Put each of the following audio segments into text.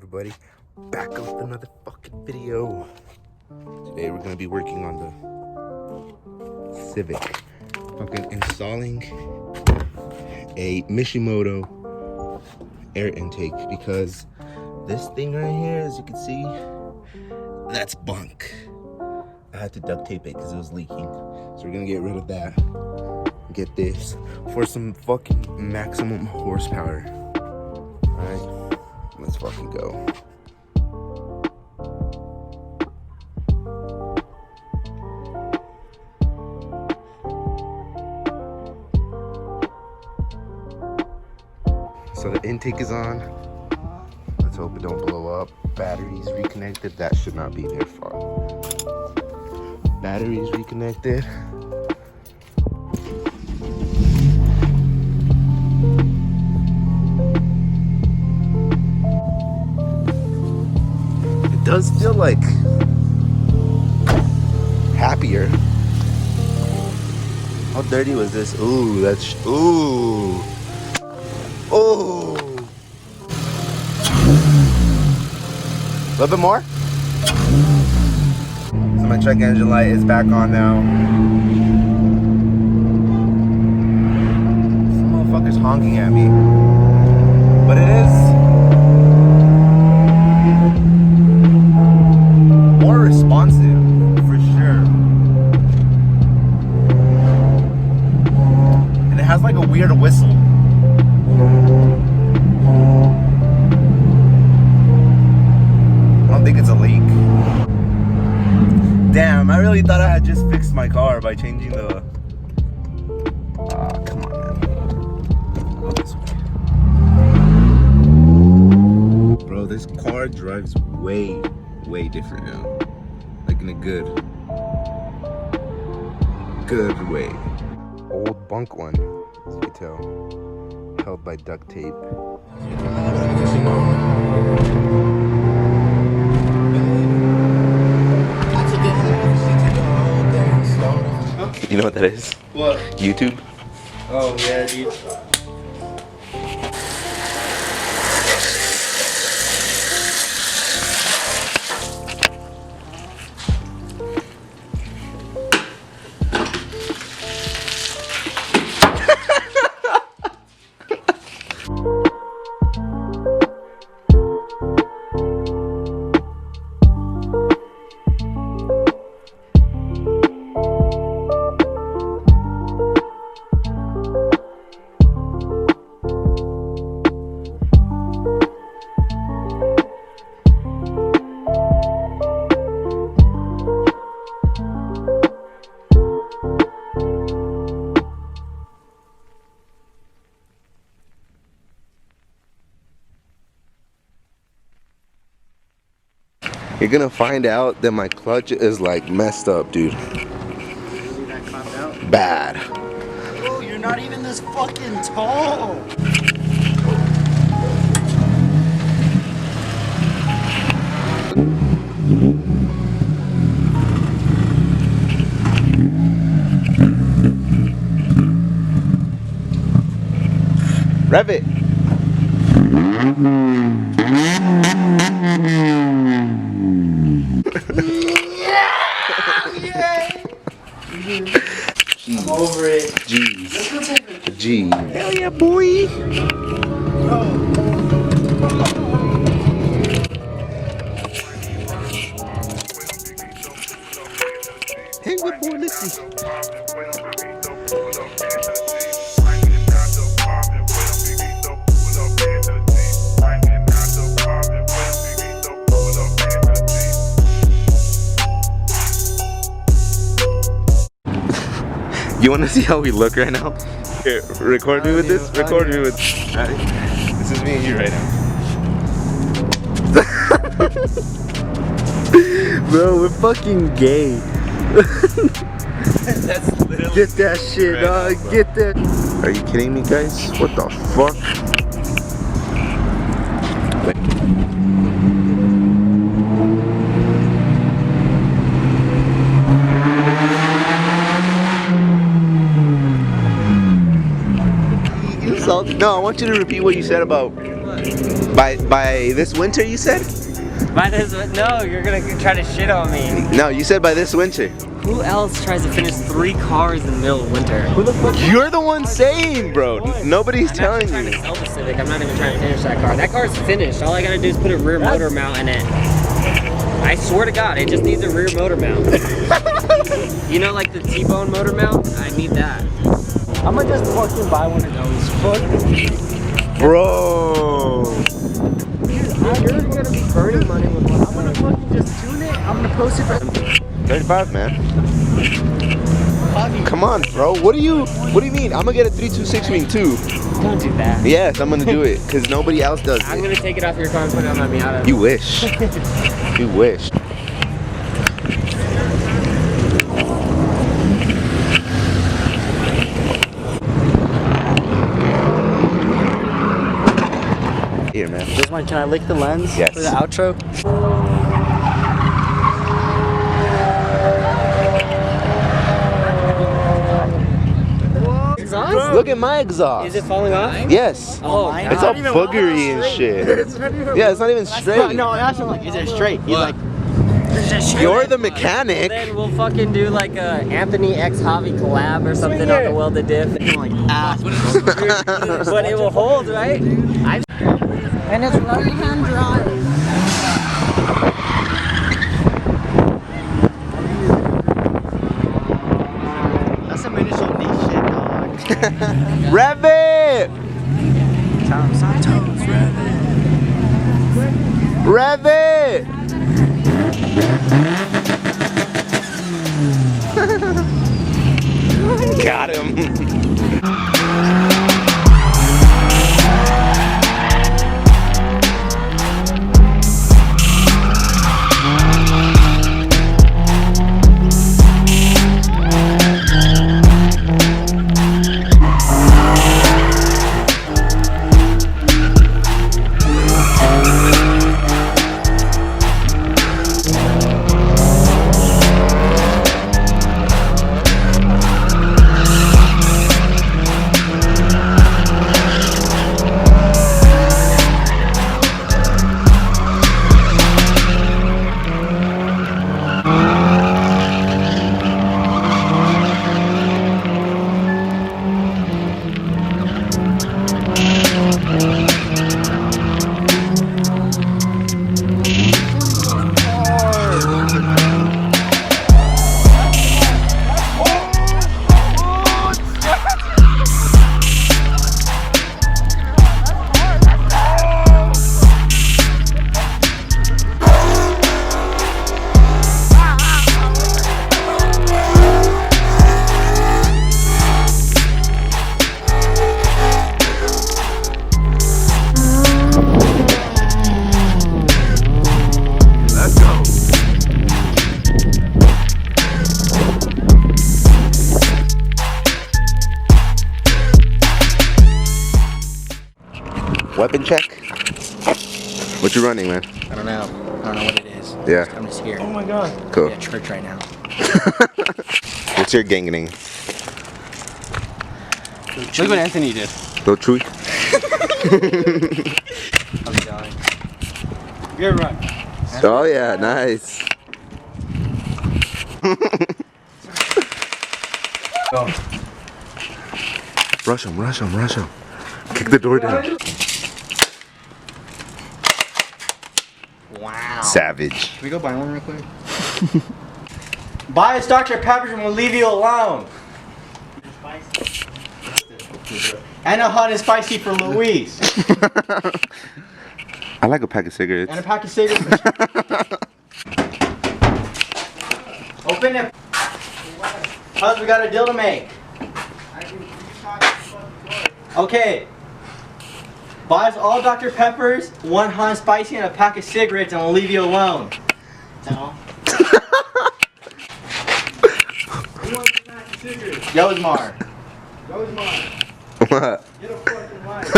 everybody? Back up with another fucking video. Today we're gonna be working on the Civic. Fucking installing a Mishimoto air intake because this thing right here, as you can see, that's bunk. I had to duct tape it because it was leaking. So we're gonna get rid of that. Get this for some fucking maximum horsepower. Alright, let's fucking go. So the intake is on. Let's hope it don't blow up. Batteries reconnected. That should not be their fault. Batteries reconnected. It does feel like happier. How dirty was this? Ooh, that's ooh. Oh, a little bit more. So my check engine light is back on now. Some motherfucker's honking at me, but it is more responsive for sure, and it has like a weird whistle. I don't think it's a leak. Damn, I really thought I had just fixed my car by changing the... come on, man. Go this way. Bro, this car drives way different now. Like in a good way. Old bunk one, as you can tell. Held by duct tape. You know what that is? What? YouTube. Oh yeah, dude. You're gonna find out that my clutch is like messed up, dude. Bad. Oh, you're not even this fucking tall. Rev it. I'm over it. Jeez. G. Hell yeah, boy. Hey, what boy, listen. You want to see how we look right now? Here, record me with this. Record me with. Alright. This is me and you right now. Bro, we're fucking gay. That's literally. Get that shit, dog. Now, get that. Are you kidding me, guys? What the fuck? No, I want you to repeat what you said about By this winter, you said? By this, no, you're gonna try to shit on me. No, you said by this winter. Who else tries to finish 3 cars in the middle of winter? Who the fuck? You're the one saying, bro. Nobody's telling I'm you. trying to sell the Civic. I'm not even trying to finish that car. That car's finished. All I gotta do is put a rear motor mount in it. I swear to God, it just needs a rear motor mount. You know, like the T-bone motor mount? I need that. I'm gonna just fucking buy one of those. Fuck. Bro. You're gonna be burning money with one. I'm gonna fucking just tune it. I'm gonna post it for 35, man. Come on, bro. What do you mean? I'm gonna get a 326 wing too. Don't do that. Yes, I'm gonna do it because nobody else does I'm it. gonna take it off your car and put it on my Miata. You wish. You wish. Here, man. This one, can I lick the lens Yes. for the outro? Exhaust? Look at my exhaust. Is it falling off? Yes. Oh, It's all boogery and shit. Yeah, it's not even straight. No, I asked him like, is it straight? He's like, You're the mechanic. Then we'll fucking do like a Anthony X Javi collab or something on the welded diff. like ass. But it will hold, right? And it's right-hand drive. That's some initial niche shit, dog. Rev it! Santos, Rev it! Got him. Weapon check? What you running, man? I don't know what it is. Yeah. I'm just here. Oh my god. Cool. I'm at church right now. What's your gang name? Look what Anthony did. Little Chewy? I'm dying. Good run. Oh yeah, nice. Go. Rush him, rush him, rush him. Kick the door down. Wow. Savage. Can we go buy one real quick? Buy us Dr. Pepper's and we'll leave you alone. And a hot and spicy for Louise. I like a pack of cigarettes. And a pack of cigarettes. Open it. How's we got a deal to make? Okay. Buy us all Dr. Peppers, one hot and spicy, and a pack of cigarettes, and we'll leave you alone. Is that all? Who wants a pack of cigarettes? Yozmar. What? Get a fucking life.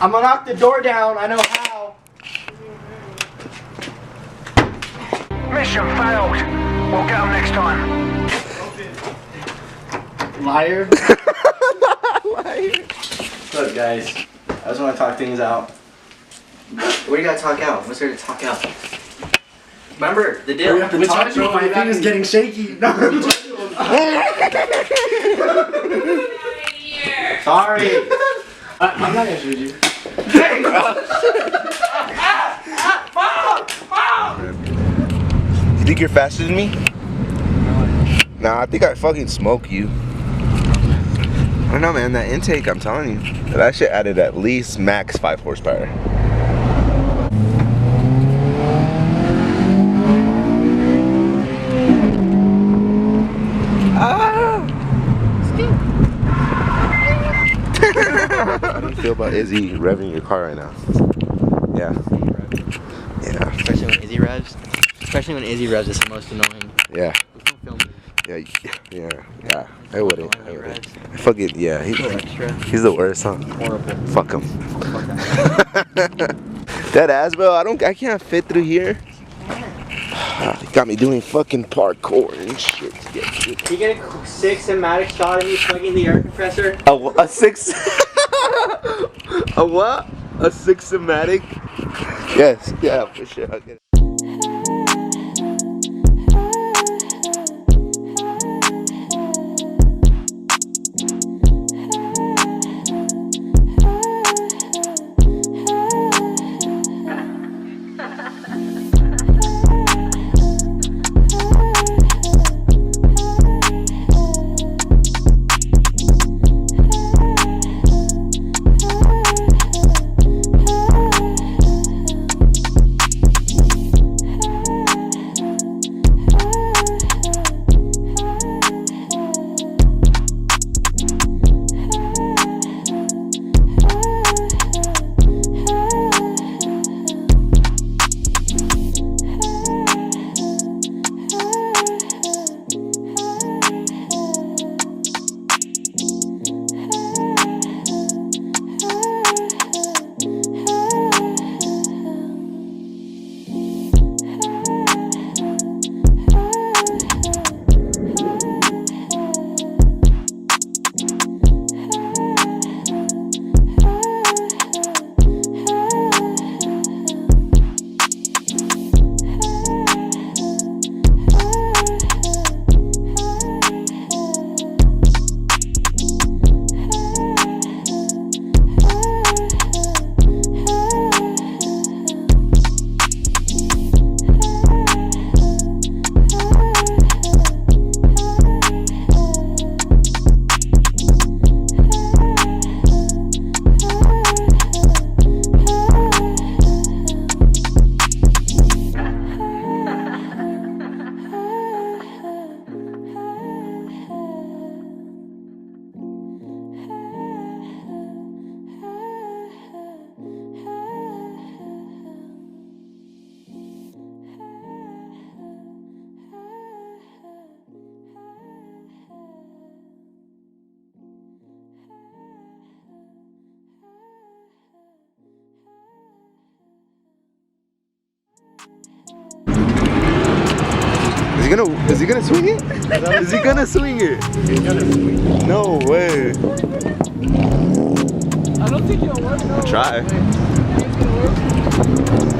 I'm gonna knock the door down. I know how. Mission failed. We'll get them next time. Liar. Liar. What's up, guys? I just want to talk things out. What do you gotta talk out? What's there to talk out? Remember the deal. We have to talk to him. My finger's getting shaky. No. Sorry. I'm not gonna shoot you. You think you're faster than me? Nah, I think I fucking smoke you. I don't know, man. That intake, I'm telling you, that shit added at least max 5 horsepower. How do you feel about Izzy revving your car right now? Yeah. Yeah. Especially when Izzy revs. Especially when Izzy revs, it's the most annoying. Yeah. Yeah. Yeah. I wouldn't. Fucking yeah. He's the worst, huh? Horrible. Fuck him. That ass, bro. I can't fit through here. Got me doing fucking parkour and shit. Can you get a 6 cinematic shot of me plugging the air compressor? A 6? A what? A 6 cinematic? Yes. Yeah, for sure. Okay. Is he gonna swing it? Is he gonna swing it? No way. I don't think it'll work. No. Try. It's gonna work.